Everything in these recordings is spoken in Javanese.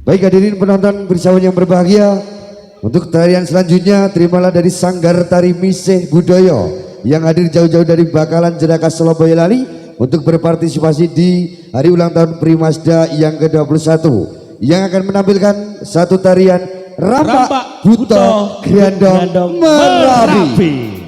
Baik hadirin penonton bersama yang berbahagia, untuk tarian selanjutnya terimalah dari Sanggar Tari Misih Budaya yang hadir jauh-jauh dari Bakalan Jeraka Solo Boyolali untuk berpartisipasi di hari ulang tahun Primasda yang ke-21 yang akan menampilkan satu tarian Rampak Buto Grandong Merapi.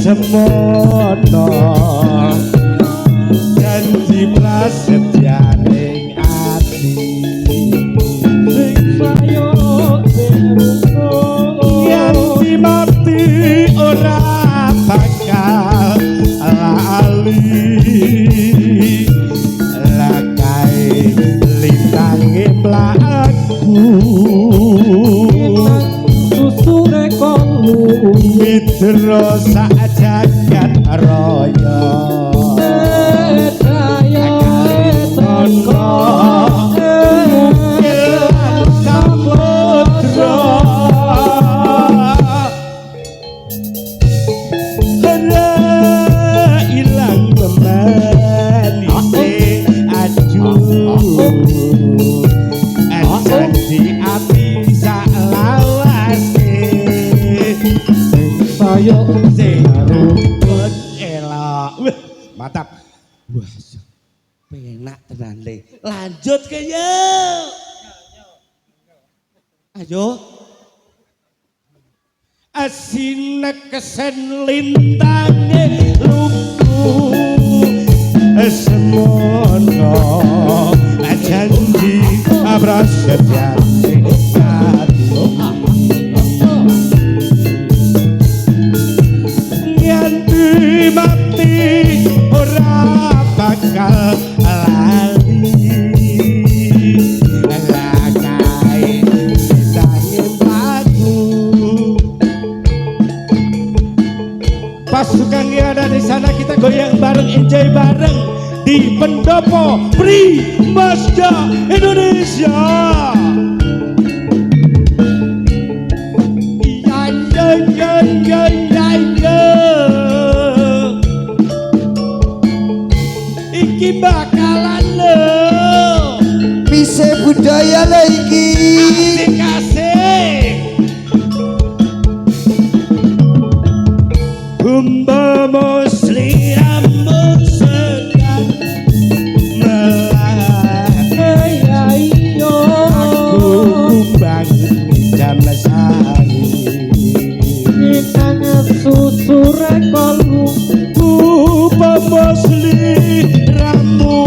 Semono janji prasetyaning ati sing sayo yen mati ora bakal lali lakai lintange mlaku susure kolu midro sak jagat raya sedaya tono ilang samudra ora ilang memalise aju janji ati sak lawase saya rumput elok. Mantap. Wah, penak tenan le. Lanjut ke yo. Ayo. Asinek kesen lintange luku semono janji prasetyane mati ora bakal lali lakai ditangin lagu pasukan yang ada di sana kita goyang bareng enjoy bareng di pendopo Primasda Indonesia. Iki bakalan lo Misih Budaya lo iki asik-asik umpama sliramu sedang melatih ayo aku kumbang jam sari kita susure kolu umpama sliramu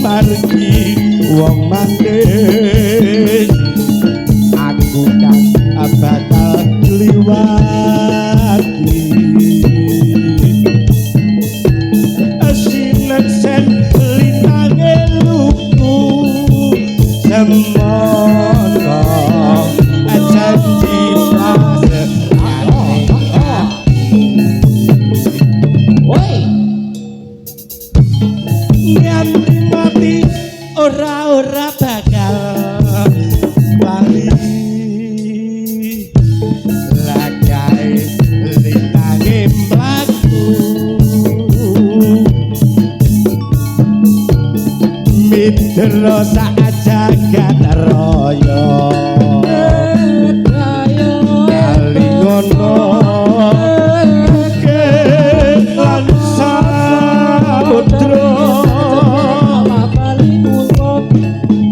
margi wong mandis aku kan bakal liwati asinan sen lintange luku semono janji prasetyane Rosa jagat raya kali ngono ke lan samudra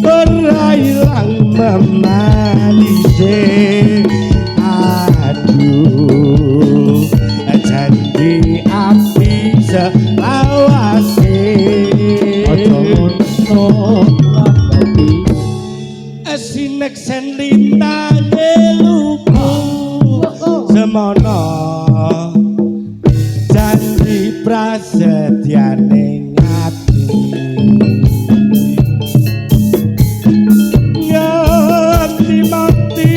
berailang memanise aduh janji api selawase sinek sen lintange luku semono janji prasetyane ngati nganti mati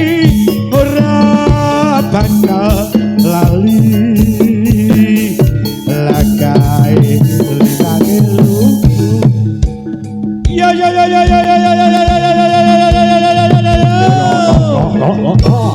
ora bakal lali lagae lintange luku yo yo yo yo yo yo yo yo yo yo yo yo yo yo yo yo yo yo yo